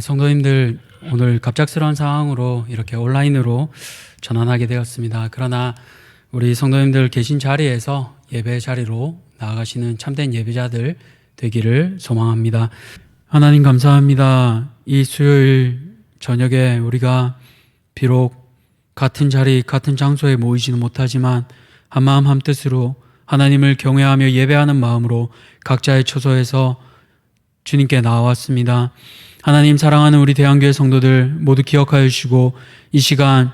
성도님들, 오늘 갑작스러운 상황으로 이렇게 온라인으로 전환하게 되었습니다. 그러나 우리 성도님들 계신 자리에서 예배 자리로 나아가시는 참된 예배자들 되기를 소망합니다. 하나님 감사합니다. 이 수요일 저녁에 우리가 비록 같은 자리, 같은 장소에 모이지는 못하지만 한마음 한뜻으로 하나님을 경외하며 예배하는 마음으로 각자의 처소에서 주님께 나왔습니다. 하나님 사랑하는 우리 대한교회 성도들 모두 기억하여 주시고, 이 시간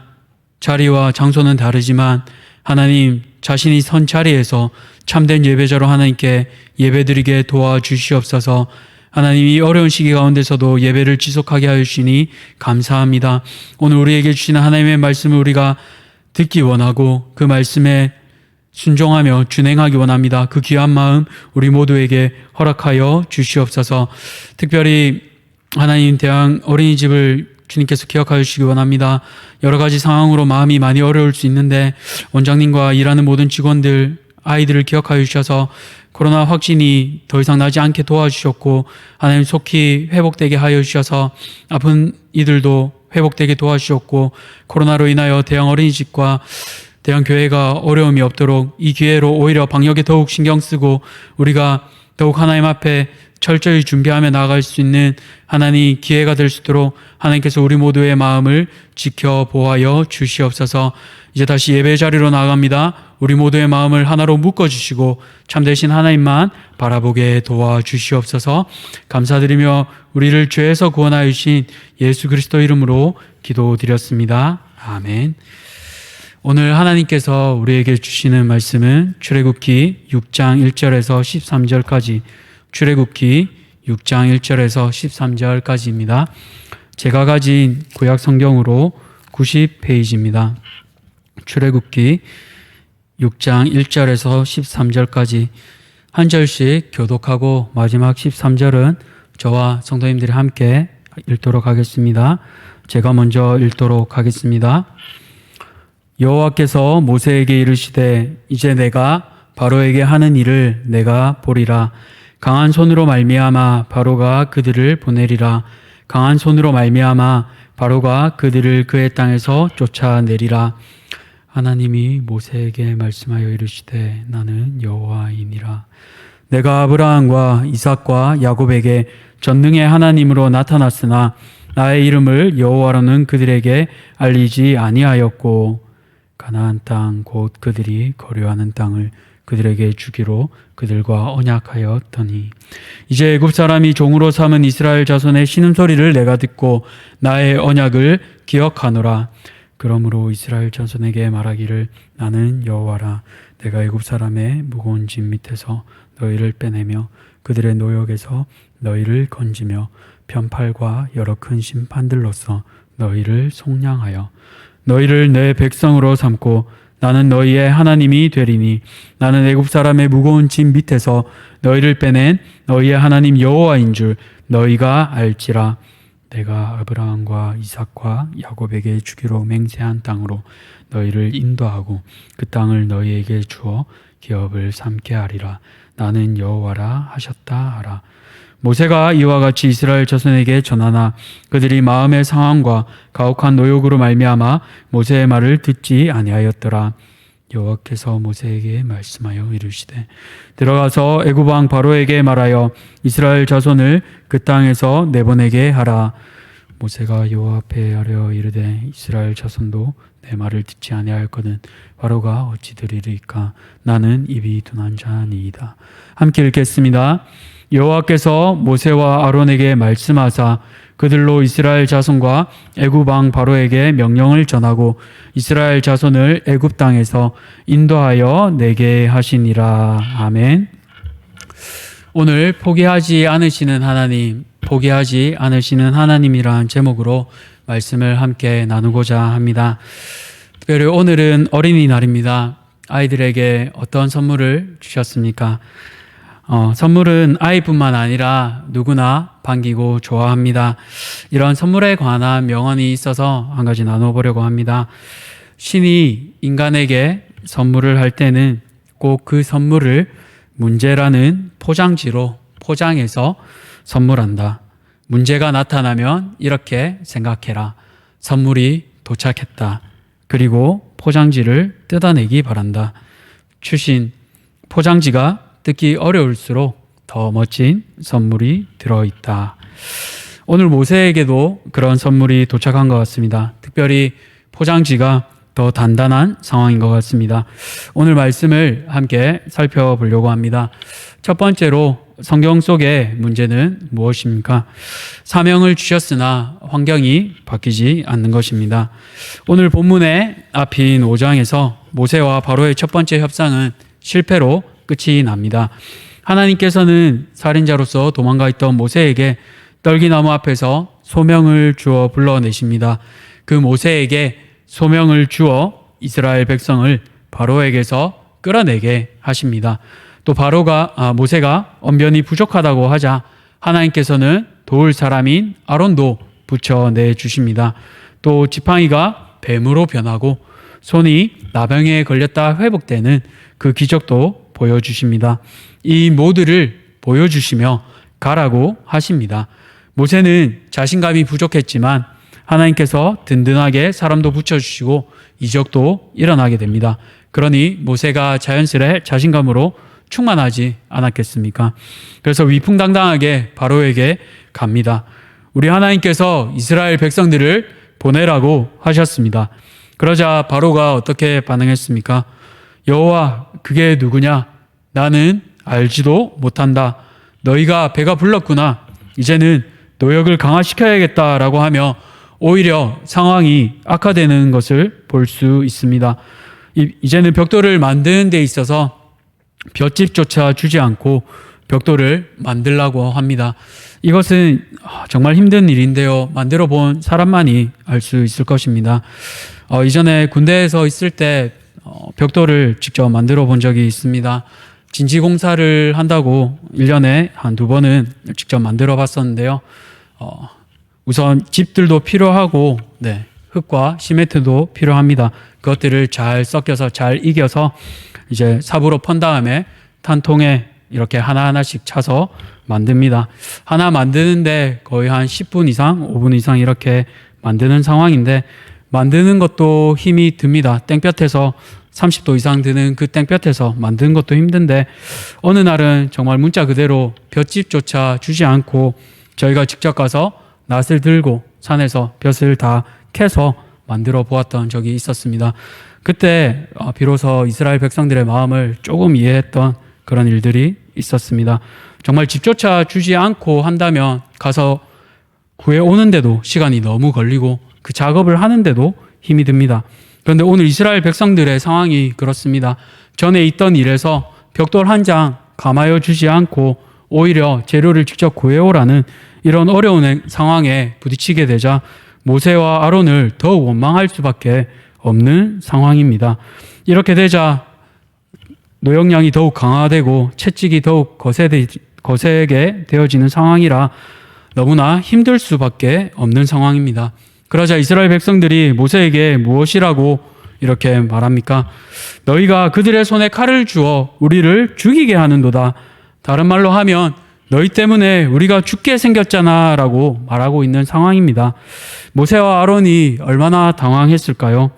자리와 장소는 다르지만 하나님 자신이 선 자리에서 참된 예배자로 하나님께 예배드리게 도와주시옵소서. 하나님 이 어려운 시기 가운데서도 예배를 지속하게 하여 주시니 감사합니다. 오늘 우리에게 주시는 하나님의 말씀을 우리가 듣기 원하고 그 말씀에 순종하며 준행하기 원합니다. 그 귀한 마음 우리 모두에게 허락하여 주시옵소서. 특별히 하나님 대한 어린이집을 주님께서 기억하여 주시기 원합니다. 여러 가지 상황으로 마음이 많이 어려울 수 있는데 원장님과 일하는 모든 직원들, 아이들을 기억하여 주셔서 코로나 확진이 더 이상 나지 않게 도와주셨고, 하나님 속히 회복되게 하여 주셔서 아픈 이들도 회복되게 도와주셨고, 코로나로 인하여 대형 어린이집과 대형 교회가 어려움이 없도록 이 기회로 오히려 방역에 더욱 신경 쓰고 우리가 더욱 하나님 앞에 철저히 준비하며 나아갈 수 있는 하나님 기회가 될 수 있도록 하나님께서 우리 모두의 마음을 지켜보아여 주시옵소서. 이제 다시 예배 자리로 나아갑니다. 우리 모두의 마음을 하나로 묶어주시고 참되신 하나님만 바라보게 도와주시옵소서. 감사드리며 우리를 죄에서 구원하여 주신 예수 그리스도 이름으로 기도드렸습니다. 아멘. 오늘 하나님께서 우리에게 주시는 말씀은 출애굽기 6장 1절에서 13절까지, 출애굽기 6장 1절에서 13절까지입니다. 제가 가진 구약 성경으로 90페이지입니다. 출애굽기 6장 1절에서 13절까지 한 절씩 교독하고 마지막 13절은 저와 성도님들이 함께 읽도록 하겠습니다. 제가 먼저 읽도록 하겠습니다. 여호와께서 모세에게 이르시되 이제 내가 바로에게 하는 일을 내가 보리라. 강한 손으로 말미암아 바로가 그들을 보내리라. 강한 손으로 말미암아 바로가 그들을 그의 땅에서 쫓아내리라. 하나님이 모세에게 말씀하여 이르시되 나는 여호와이니라. 내가 아브라함과 이삭과 야곱에게 전능의 하나님으로 나타났으나 나의 이름을 여호와로는 그들에게 알리지 아니하였고, 가나안 땅 곧 그들이 거류하는 땅을 그들에게 주기로 그들과 언약하였더니 이제 애굽 사람이 종으로 삼은 이스라엘 자손의 신음소리를 내가 듣고 나의 언약을 기억하노라. 그러므로 이스라엘 자손에게 말하기를 나는 여호와라. 내가 애굽 사람의 무거운 짐 밑에서 너희를 빼내며 그들의 노역에서 너희를 건지며 편팔과 여러 큰 심판들로서 너희를 속량하여 너희를 내 백성으로 삼고 나는 너희의 하나님이 되리니 나는 애굽 사람의 무거운 짐 밑에서 너희를 빼낸 너희의 하나님 여호와인 줄 너희가 알지라. 내가 아브라함과 이삭과 야곱에게 주기로 맹세한 땅으로 너희를 인도하고 그 땅을 너희에게 주어 기업을 삼게 하리라. 나는 여호와라 하셨다 하라. 모세가 이와 같이 이스라엘 자손에게 전하나 그들이 마음의 상황과 가혹한 노역으로 말미암아 모세의 말을 듣지 아니하였더라. 여호와께서 모세에게 말씀하여 이르시되 들어가서 애굽 왕 바로에게 말하여 이스라엘 자손을 그 땅에서 내보내게 하라. 모세가 여호와 앞에 아뢰어 이르되 이스라엘 자손도 내 말을 듣지 아니하였거든 바로가 어찌 들으리까. 나는 입이 둔한 자니이다. 함께 읽겠습니다. 여호와께서 모세와 아론에게 말씀하사 그들로 이스라엘 자손과 애굽 왕 바로에게 명령을 전하고 이스라엘 자손을 애굽 땅에서 인도하여 내게 하시니라. 아멘. 오늘 포기하지 않으시는 하나님, 포기하지 않으시는 하나님이라는 제목으로 말씀을 함께 나누고자 합니다. 특별히 오늘은 어린이날입니다. 아이들에게 어떤 선물을 주셨습니까? 선물은 아이뿐만 아니라 누구나 반기고 좋아합니다. 이런 선물에 관한 명언이 있어서 한 가지 나눠보려고 합니다. 신이 인간에게 선물을 할 때는 꼭 그 선물을 문제라는 포장지로 포장해서 선물한다. 문제가 나타나면 이렇게 생각해라. 선물이 도착했다. 그리고 포장지를 뜯어내기 바란다. 추신, 포장지가 뜯기 어려울수록 더 멋진 선물이 들어있다. 오늘 모세에게도 그런 선물이 도착한 것 같습니다. 특별히 포장지가 더 단단한 상황인 것 같습니다. 오늘 말씀을 함께 살펴보려고 합니다. 첫 번째로 성경 속의 문제는 무엇입니까? 사명을 주셨으나 환경이 바뀌지 않는 것입니다. 오늘 본문의 앞인 5장에서 모세와 바로의 첫 번째 협상은 실패로 끝이 납니다. 하나님께서는 살인자로서 도망가 있던 모세에게 떨기나무 앞에서 소명을 주어 불러내십니다. 그 모세에게 소명을 주어 이스라엘 백성을 바로에게서 끌어내게 하십니다. 또 모세가 언변이 부족하다고 하자 하나님께서는 도울 사람인 아론도 붙여내 주십니다. 또 지팡이가 뱀으로 변하고 손이 나병에 걸렸다 회복되는 그 기적도 보여주십니다. 이 모두를 보여주시며 가라고 하십니다. 모세는 자신감이 부족했지만 하나님께서 든든하게 사람도 붙여주시고 이적도 일어나게 됩니다. 그러니 모세가 자연스레 자신감으로 충만하지 않았겠습니까? 그래서 위풍당당하게 바로에게 갑니다. 우리 하나님께서 이스라엘 백성들을 보내라고 하셨습니다. 그러자 바로가 어떻게 반응했습니까? 여호와, 그게 누구냐? 나는 알지도 못한다. 너희가 배가 불렀구나. 이제는 노역을 강화시켜야겠다라고 하며 오히려 상황이 악화되는 것을 볼 수 있습니다. 이제는 벽돌을 만드는 데 있어서 볏짚조차 주지 않고 벽돌을 만들라고 합니다. 이것은 정말 힘든 일인데요. 만들어 본 사람만이 알 수 있을 것입니다. 이전에 군대에서 있을 때 벽돌을 직접 만들어 본 적이 있습니다. 진지공사를 한다고 1년에 한두 번은 직접 만들어 봤었는데요. 우선 집들도 필요하고, 흙과 시멘트도 필요합니다. 그것들을 잘 섞여서 잘 이겨서 이제 삽으로 펀 다음에 탄통에 이렇게 하나하나씩 차서 만듭니다. 하나 만드는데 거의 한 10분 이상, 5분 이상 이렇게 만드는 상황인데, 만드는 것도 힘이 듭니다. 땡볕에서 30도 이상 드는 그 땡볕에서 만드는 것도 힘든데, 어느 날은 정말 문자 그대로 볏짚조차 주지 않고 저희가 직접 가서 낫을 들고 산에서 벼슬 다 캐서 만들어 보았던 적이 있었습니다. 그때 비로소 이스라엘 백성들의 마음을 조금 이해했던 그런 일들이 있었습니다. 정말 집조차 주지 않고 한다면 가서 구해오는데도 시간이 너무 걸리고 그 작업을 하는데도 힘이 듭니다. 그런데 오늘 이스라엘 백성들의 상황이 그렇습니다. 전에 있던 일에서 벽돌 한 장 감하여 주지 않고 오히려 재료를 직접 구해오라는 이런 어려운 상황에 부딪히게 되자 모세와 아론을 더욱 원망할 수밖에 없는 상황입니다. 이렇게 되자 노역량이 더욱 강화되고 채찍이 더욱 거세게 되어지는 상황이라 너무나 힘들 수밖에 없는 상황입니다. 그러자 이스라엘 백성들이 모세에게 무엇이라고 이렇게 말합니까? 너희가 그들의 손에 칼을 주어 우리를 죽이게 하는도다. 다른 말로 하면 너희 때문에 우리가 죽게 생겼잖아 라고 말하고 있는 상황입니다. 모세와 아론이 얼마나 당황했을까요?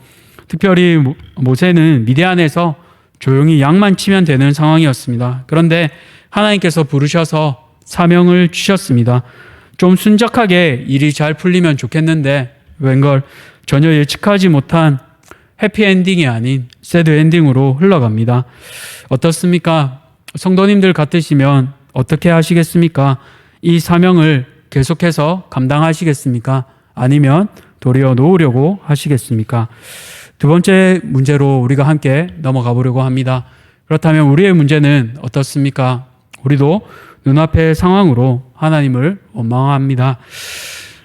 특별히 모세는 미디안에서 조용히 양만 치면 되는 상황이었습니다. 그런데 하나님께서 부르셔서 사명을 주셨습니다. 좀 순적하게 일이 잘 풀리면 좋겠는데 웬걸 전혀 예측하지 못한 해피엔딩이 아닌 새드엔딩으로 흘러갑니다. 어떻습니까? 성도님들 같으시면 어떻게 하시겠습니까? 이 사명을 계속해서 감당하시겠습니까? 아니면 도리어 놓으려고 하시겠습니까? 두 번째 문제로 우리가 함께 넘어가 보려고 합니다. 그렇다면 우리의 문제는 어떻습니까? 우리도 눈앞의 상황으로 하나님을 원망합니다.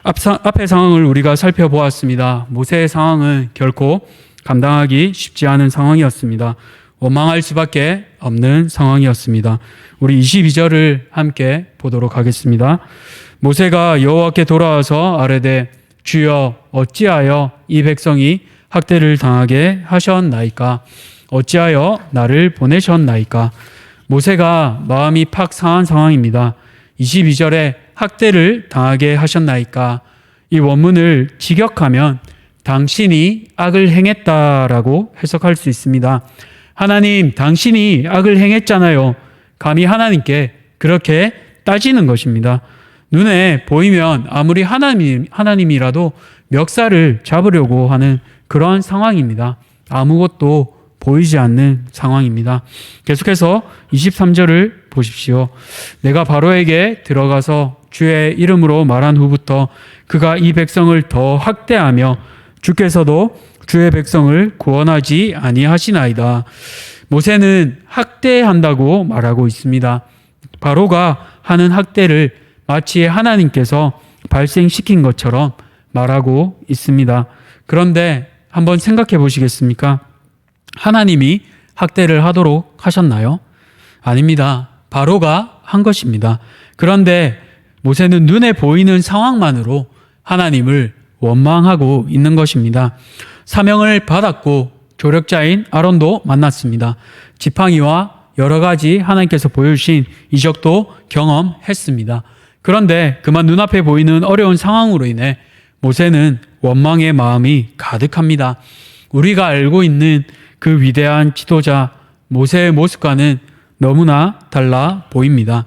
앞의 상황을 우리가 살펴보았습니다. 모세의 상황은 결코 감당하기 쉽지 않은 상황이었습니다. 원망할 수밖에 없는 상황이었습니다. 우리 22절을 함께 보도록 하겠습니다. 모세가 여호와께 돌아와서 아뢰되 주여 어찌하여 이 백성이 학대를 당하게 하셨나이까? 어찌하여 나를 보내셨나이까? 모세가 마음이 팍 상한 상황입니다. 22절에 학대를 당하게 하셨나이까? 이 원문을 직역하면 당신이 악을 행했다라고 해석할 수 있습니다. 하나님, 당신이 악을 행했잖아요. 감히 하나님께 그렇게 따지는 것입니다. 눈에 보이면 아무리 하나님이라도 멱살을 잡으려고 하는 그런 상황입니다. 아무것도 보이지 않는 상황입니다. 계속해서 23절을 보십시오. 내가 바로에게 들어가서 주의 이름으로 말한 후부터 그가 이 백성을 더 학대하며 주께서도 주의 백성을 구원하지 아니하시나이다. 모세는 학대한다고 말하고 있습니다. 바로가 하는 학대를 마치 하나님께서 발생시킨 것처럼 말하고 있습니다. 그런데 한번 생각해 보시겠습니까? 하나님이 학대를 하도록 하셨나요? 아닙니다. 바로가 한 것입니다. 그런데 모세는 눈에 보이는 상황만으로 하나님을 원망하고 있는 것입니다. 사명을 받았고 조력자인 아론도 만났습니다. 지팡이와 여러 가지 하나님께서 보여주신 이적도 경험했습니다. 그런데 그만 눈앞에 보이는 어려운 상황으로 인해 모세는 원망의 마음이 가득합니다. 우리가 알고 있는 그 위대한 지도자 모세의 모습과는 너무나 달라 보입니다.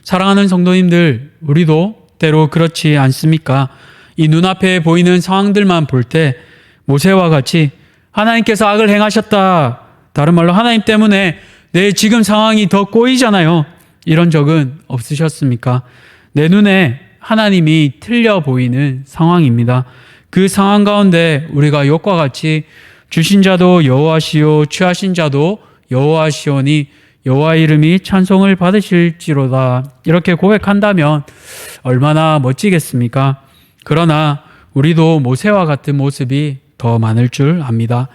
사랑하는 성도님들, 우리도 때로 그렇지 않습니까? 이 눈앞에 보이는 상황들만 볼 때 모세와 같이 하나님께서 악을 행하셨다. 다른 말로 하나님 때문에 내 지금 상황이 더 꼬이잖아요. 이런 적은 없으셨습니까? 내 눈에 하나님이 틀려 보이는 상황입니다. 그 상황 가운데 우리가 욕과 같이 주신 자도 여호와시요 취하신 자도 여호와시오니 여호와 이름이 찬송을 받으실지로다. 이렇게 고백한다면 얼마나 멋지겠습니까? 그러나 우리도 모세와 같은 모습이 더 많을 줄 압니다.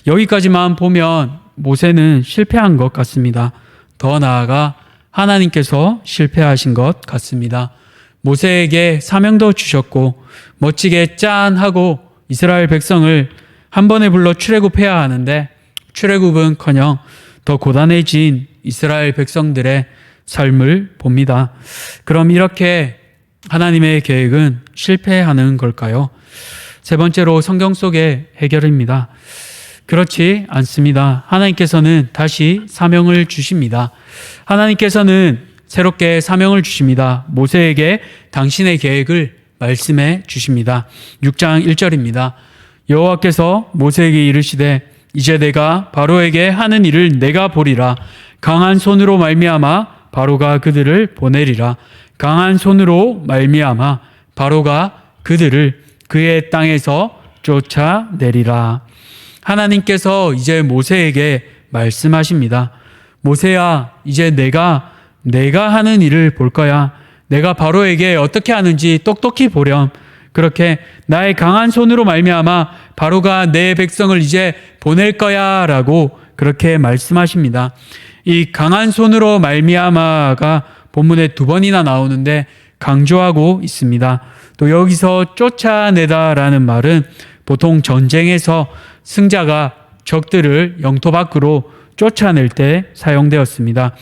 여기까지만 보면 모세는 실패한 것 같습니다. 더 나아가 하나님께서 실패하신 것 같습니다. 모세에게 사명도 주셨고 멋지게 짠 하고 이스라엘 백성을 한 번에 불러 출애굽해야 하는데 출애굽은커녕 더 고단해진 이스라엘 백성들의 삶을 봅니다. 그럼 이렇게 하나님의 계획은 실패하는 걸까요? 세 번째로 성경 속의 해결입니다. 그렇지 않습니다. 하나님께서는 다시 사명을 주십니다. 하나님께서는 새롭게 사명을 주십니다. 모세에게 당신의 계획을 말씀해 주십니다. 6장 1절입니다. 여호와께서 모세에게 이르시되 이제 내가 바로에게 하는 일을 내가 보리라. 강한 손으로 말미암아 바로가 그들을 보내리라. 강한 손으로 말미암아 바로가 그들을 그의 땅에서 쫓아내리라. 하나님께서 이제 모세에게 말씀하십니다. 모세야, 이제 내가 하는 일을 볼 거야. 내가 바로에게 어떻게 하는지 똑똑히 보렴. 그렇게 나의 강한 손으로 말미암아 바로가 내 백성을 이제 보낼 거야라고 그렇게 말씀하십니다. 이 강한 손으로 말미암아가 본문에 2번이나 나오는데 강조하고 있습니다. 또 여기서 쫓아내다라는 말은 보통 전쟁에서 승자가 적들을 영토 밖으로 쫓아낼 때 사용되었습니다.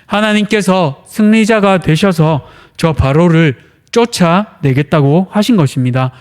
하나님께서 승리자가 되셔서 저 바로를 쫓아내겠다고 하신 것입니다.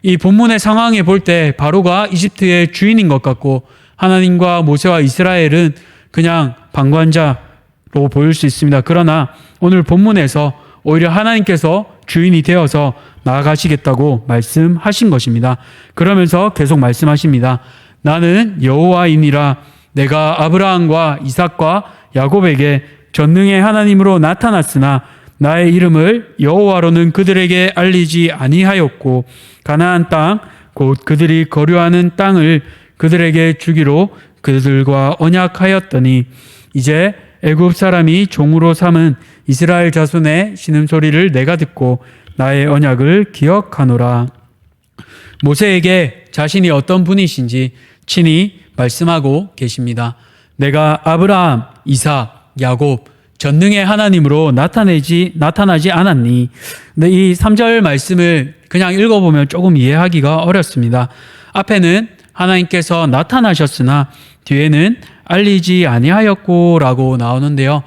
이 본문의 상황에 볼 때 바로가 이집트의 주인인 것 같고 하나님과 모세와 이스라엘은 그냥 방관자로 보일 수 있습니다. 그러나 오늘 본문에서 오히려 하나님께서 주인이 되어서 나아가시겠다고 말씀하신 것입니다. 그러면서 계속 말씀하십니다. 나는 여호와이니라. 내가 아브라함과 이삭과 야곱에게 전능의 하나님으로 나타났으나 나의 이름을 여호와로는 그들에게 알리지 아니하였고 가나안 땅 곧 그들이 거류하는 땅을 그들에게 주기로 그들과 언약하였더니 이제 애굽 사람이 종으로 삼은 이스라엘 자손의 신음소리를 내가 듣고 나의 언약을 기억하노라. 모세에게 자신이 어떤 분이신지 친히 말씀하고 계십니다. 내가 아브라함, 이삭, 야곱 전능의 하나님으로 나타나지 않았니? 근데 이 3절 말씀을 그냥 읽어보면 조금 이해하기가 어렵습니다. 앞에는 하나님께서 나타나셨으나 뒤에는 알리지 아니하였고 라고 나오는데요.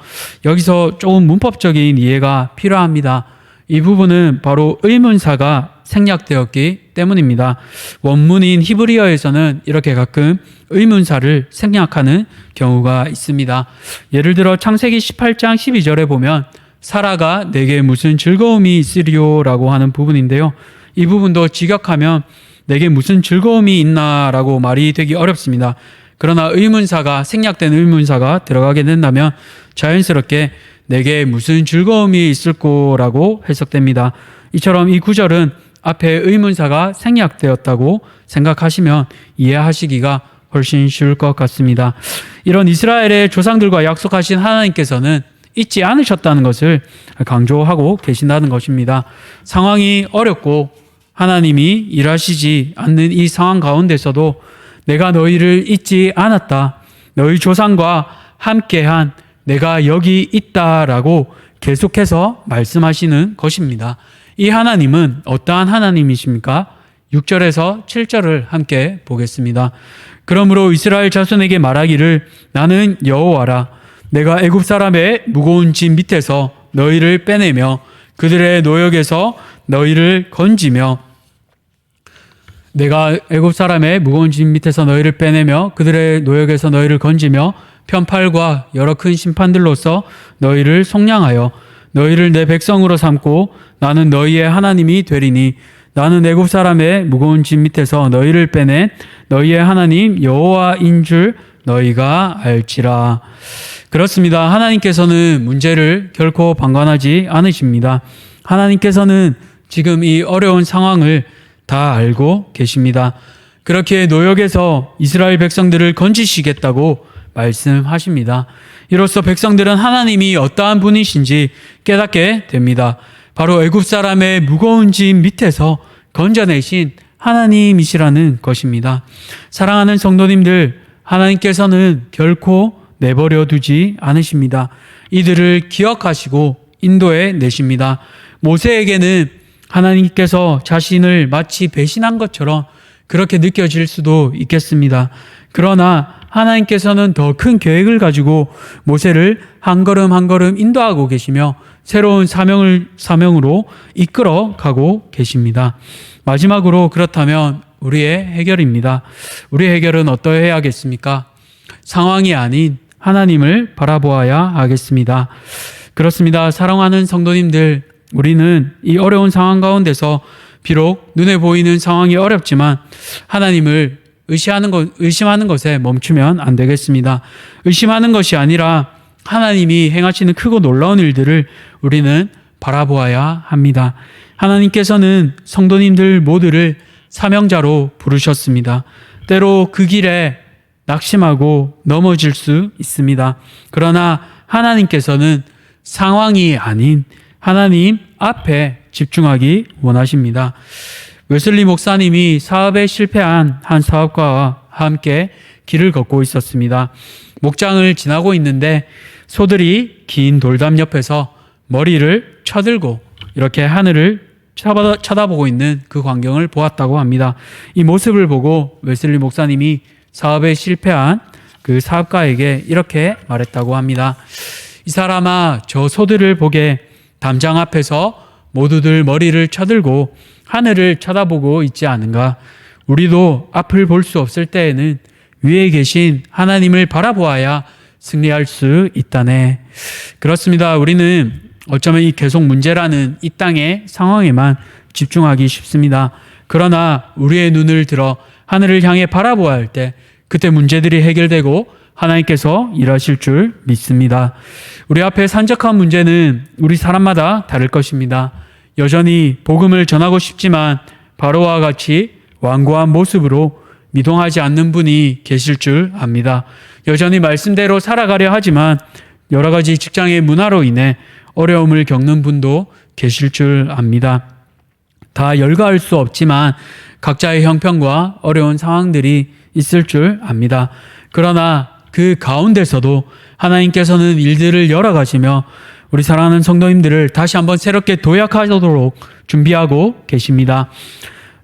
여기서 조금 문법적인 이해가 필요합니다. 이 부분은 바로 의문사가 생략되었기 때문입니다. 원문인 히브리어에서는 이렇게 가끔 의문사를 생략하는 경우가 있습니다. 예를 들어 창세기 18장 12절에 보면 사라가 내게 무슨 즐거움이 있으리요 라고 하는 부분인데요. 이 부분도 직역하면 내게 무슨 즐거움이 있나 라고 말이 되기 어렵습니다. 그러나 의문사가 생략된 의문사가 들어가게 된다면 자연스럽게 내게 무슨 즐거움이 있을 거라고 해석됩니다. 이처럼 이 구절은 앞에 의문사가 생략되었다고 생각하시면 이해하시기가 훨씬 쉬울 것 같습니다. 이런 이스라엘의 조상들과 약속하신 하나님께서는 잊지 않으셨다는 것을 강조하고 계신다는 것입니다. 상황이 어렵고 하나님이 일하시지 않는 이 상황 가운데서도 내가 너희를 잊지 않았다. 너희 조상과 함께한 내가 여기 있다라고 계속해서 말씀하시는 것입니다. 이 하나님은 어떠한 하나님이십니까? 6절에서 7절을 함께 보겠습니다. 그러므로 이스라엘 자손에게 말하기를 나는 여호와라. 내가 애굽 사람의 무거운 짐 밑에서 너희를 빼내며 그들의 노역에서 너희를 건지며 내가 애굽 사람의 무거운 짐 밑에서 너희를 빼내며 그들의 노역에서 너희를 건지며 편팔과 여러 큰 심판들로서 너희를 속량하여 너희를 내 백성으로 삼고 나는 너희의 하나님이 되리니 나는 애굽 사람의 무거운 짐 밑에서 너희를 빼낸 너희의 하나님 여호와인 줄 너희가 알지라. 그렇습니다. 하나님께서는 문제를 결코 방관하지 않으십니다. 하나님께서는 지금 이 어려운 상황을 다 알고 계십니다. 그렇게 노역에서 이스라엘 백성들을 건지시겠다고 말씀하십니다. 이로써 백성들은 하나님이 어떠한 분이신지 깨닫게 됩니다. 바로 애굽 사람의 무거운 짐 밑에서 건져내신 하나님이시라는 것입니다. 사랑하는 성도님들, 하나님께서는 결코 내버려 두지 않으십니다. 이들을 기억하시고 인도해 내십니다. 모세에게는 하나님께서 자신을 마치 배신한 것처럼 그렇게 느껴질 수도 있겠습니다. 그러나 하나님께서는 더 큰 계획을 가지고 모세를 한 걸음 한 걸음 인도하고 계시며 새로운 사명으로 이끌어 가고 계십니다. 마지막으로 그렇다면 우리의 해결입니다. 우리의 해결은 어떠해야겠습니까? 상황이 아닌 하나님을 바라보아야 하겠습니다. 그렇습니다. 사랑하는 성도님들, 우리는 이 어려운 상황 가운데서 비록 눈에 보이는 상황이 어렵지만 하나님을 의심하는 것에 멈추면 안 되겠습니다. 의심하는 것이 아니라 하나님이 행하시는 크고 놀라운 일들을 우리는 바라보아야 합니다. 하나님께서는 성도님들 모두를 사명자로 부르셨습니다. 때로 그 길에 낙심하고 넘어질 수 있습니다. 그러나 하나님께서는 상황이 아닌 하나님 앞에 집중하기 원하십니다. 웨슬리 목사님이 사업에 실패한 한 사업가와 함께 길을 걷고 있었습니다. 목장을 지나고 있는데 소들이 긴 돌담 옆에서 머리를 쳐들고 이렇게 하늘을 쳐다보고 있는 그 광경을 보았다고 합니다. 이 모습을 보고 웨슬리 목사님이 사업에 실패한 그 사업가에게 이렇게 말했다고 합니다. 이 사람아, 저 소들을 보게 담장 앞에서 모두들 머리를 쳐들고 하늘을 쳐다보고 있지 않은가? 우리도 앞을 볼 수 없을 때에는 위에 계신 하나님을 바라보아야 승리할 수 있다네. 그렇습니다. 우리는 어쩌면 이 계속 문제라는 이 땅의 상황에만 집중하기 쉽습니다. 그러나 우리의 눈을 들어 하늘을 향해 바라보아야 할 때 그때 문제들이 해결되고 하나님께서 일하실 줄 믿습니다. 우리 앞에 산적한 문제는 우리 사람마다 다를 것입니다. 여전히 복음을 전하고 싶지만 바로와 같이 완고한 모습으로 미동하지 않는 분이 계실 줄 압니다. 여전히 말씀대로 살아가려 하지만 여러 가지 직장의 문화로 인해 어려움을 겪는 분도 계실 줄 압니다. 다 열거할 수 없지만 각자의 형편과 어려운 상황들이 있을 줄 압니다. 그러나 그 가운데서도 하나님께서는 일들을 열어가시며 우리 사랑하는 성도님들을 다시 한번 새롭게 도약하도록 준비하고 계십니다.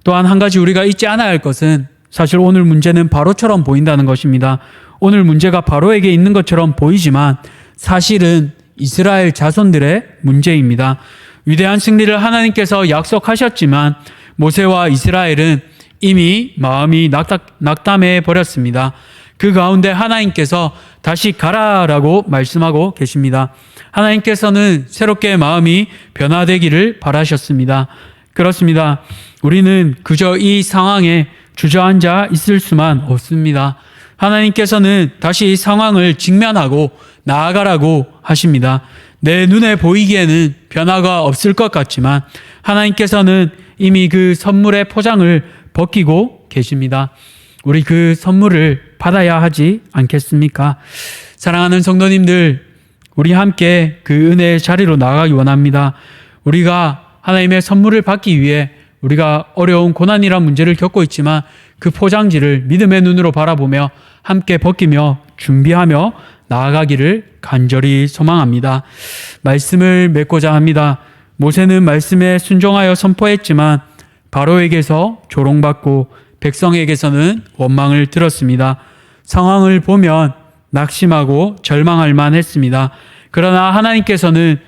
또한 한 가지 우리가 잊지 않아야 할 것은 사실 오늘 문제는 바로처럼 보인다는 것입니다. 오늘 문제가 바로에게 있는 것처럼 보이지만 사실은 이스라엘 자손들의 문제입니다. 위대한 승리를 하나님께서 약속하셨지만 모세와 이스라엘은 이미 마음이 낙담해 버렸습니다. 그 가운데 하나님께서 다시 가라라고 말씀하고 계십니다. 하나님께서는 새롭게 마음이 변화되기를 바라셨습니다. 그렇습니다. 우리는 그저 이 상황에 주저앉아 있을 수만 없습니다. 하나님께서는 다시 이 상황을 직면하고 나아가라고 하십니다. 내 눈에 보이기에는 변화가 없을 것 같지만 하나님께서는 이미 그 선물의 포장을 벗기고 계십니다. 우리 그 선물을 받아야 하지 않겠습니까? 사랑하는 성도님들, 우리 함께 그 은혜의 자리로 나아가기 원합니다. 우리가 하나님의 선물을 받기 위해 우리가 어려운 고난이란 문제를 겪고 있지만 그 포장지를 믿음의 눈으로 바라보며 함께 벗기며 준비하며 나아가기를 간절히 소망합니다. 말씀을 맺고자 합니다. 모세는 말씀에 순종하여 선포했지만 바로에게서 조롱받고 백성에게서는 원망을 들었습니다. 상황을 보면 낙심하고 절망할 만했습니다. 그러나 하나님께서는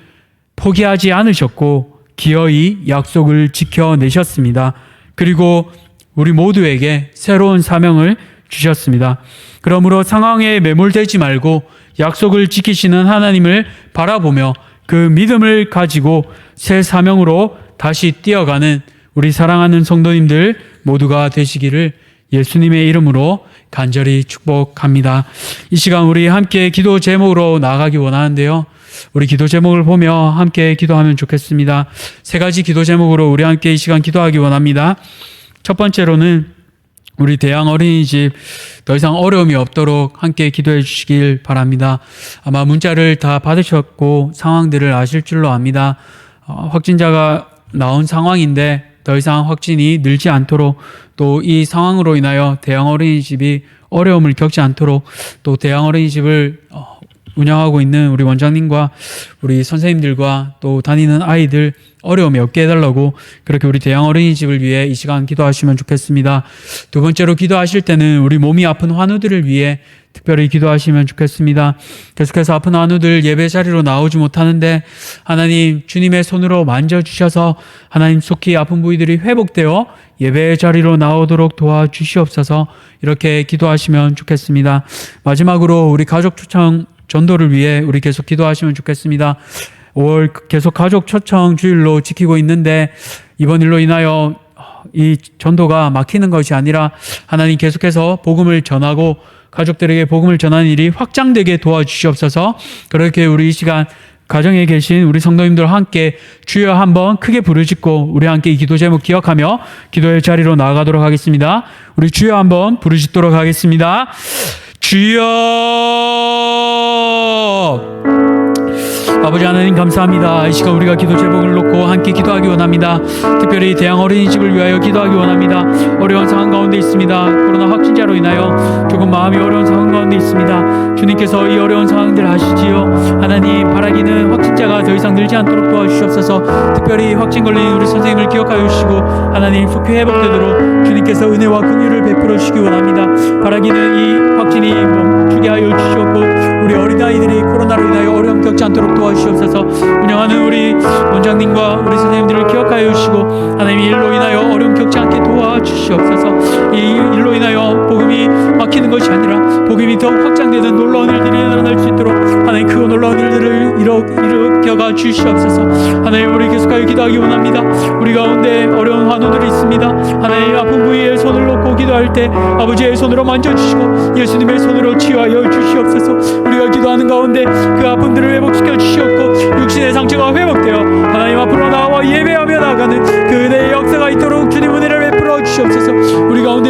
포기하지 않으셨고 기어이 약속을 지켜내셨습니다. 그리고 우리 모두에게 새로운 사명을 주셨습니다. 그러므로 상황에 매몰되지 말고 약속을 지키시는 하나님을 바라보며 그 믿음을 가지고 새 사명으로 다시 뛰어가는 우리 사랑하는 성도님들 모두가 되시기를 예수님의 이름으로 간절히 축복합니다. 이 시간 우리 함께 기도 제목으로 나아가기 원하는데요. 우리 기도 제목을 보며 함께 기도하면 좋겠습니다. 세 가지 기도 제목으로 우리 함께 이 시간 기도하기 원합니다. 첫 번째로는 우리 대양 어린이집 더 이상 어려움이 없도록 함께 기도해 주시길 바랍니다. 아마 문자를 다 받으셨고 상황들을 아실 줄로 압니다. 확진자가 나온 상황인데 더 이상 확진이 늘지 않도록 또 이 상황으로 인하여 대양 어린이집이 어려움을 겪지 않도록 또 대양 어린이집을 운영하고 있는 우리 원장님과 우리 선생님들과 또 다니는 아이들 어려움이 없게 해달라고 그렇게 우리 대양 어린이집을 위해 이 시간 기도하시면 좋겠습니다. 두 번째로 기도하실 때는 우리 몸이 아픈 환우들을 위해 특별히 기도하시면 좋겠습니다. 계속해서 아픈 환우들 예배 자리로 나오지 못하는데 하나님 주님의 손으로 만져주셔서 하나님 속히 아픈 부위들이 회복되어 예배 자리로 나오도록 도와주시옵소서 이렇게 기도하시면 좋겠습니다. 마지막으로 우리 가족 초청 전도를 위해 우리 계속 기도하시면 좋겠습니다. 5월 계속 가족 초청 주일로 지키고 있는데 이번 일로 인하여 이 전도가 막히는 것이 아니라 하나님 계속해서 복음을 전하고 가족들에게 복음을 전하는 일이 확장되게 도와주시옵소서. 그렇게 우리 이 시간 가정에 계신 우리 성도님들과 함께 주여 한번 크게 부르짖고 우리 함께 이 기도 제목 기억하며 기도의 자리로 나아가도록 하겠습니다. 우리 주여 한번 부르짖도록 하겠습니다. 주여! 아버지 하나님 감사합니다. 이 시간 우리가 기도 제목을 놓고 함께 기도하기 원합니다. 특별히 대양 어린이집을 위하여 기도하기 원합니다. 어려운 상황 가운데 있습니다. 코로나 확진자로 인하여 조금 마음이 어려운 상황 가운데 있습니다. 주님께서 이 어려운 상황들 아시지요? 하나님 바라기는 확진자가 더 이상 늘지 않도록 도와주시옵소서. 특별히 확진 걸린 우리 선생님을 기억하여 주시고 하나님 속히 회복되도록 주님께서 은혜와 긍휼을 베풀어 주시기 원합니다. 바라기는 이 확진이 멈추게 하여 주시옵고 우리 어린아이들이 코로나로 인하여 어려움 겪지 않도록 도와주시옵소서. 운영하는 우리 원장님과 우리 선생님들을 기억하여 주시고 하나님 이 일로 인하여 어려움 겪지 않게 도와주시옵소서. 이 일로 인하여 복음이 막히는 것이 아니라 복음이 더욱 확장되는 놀라운 일들이 일어날 수 있도록 하나님 그 놀라운 일들을 일으켜가 주시옵소서. 하나님 우리 계속하여 기도하기 원합니다. 우리 가운데 어려운 환우들이 있습니다. 하나님 아픈 부위에 손을 놓고 기도할 때 아버지의 손으로 만져주시고 예수님의 손으로 치유하여 주시옵소서. 우리가 기도하는 가운데 그 아픔들을 회복시켜 주시옵고 육신의 상처가 회복되어 하나님 앞으로 나와 예배하며 나가는 그 은혜의 역사가 있도록 주님 은혜를 베풀어 주시옵소서. 우리 가운데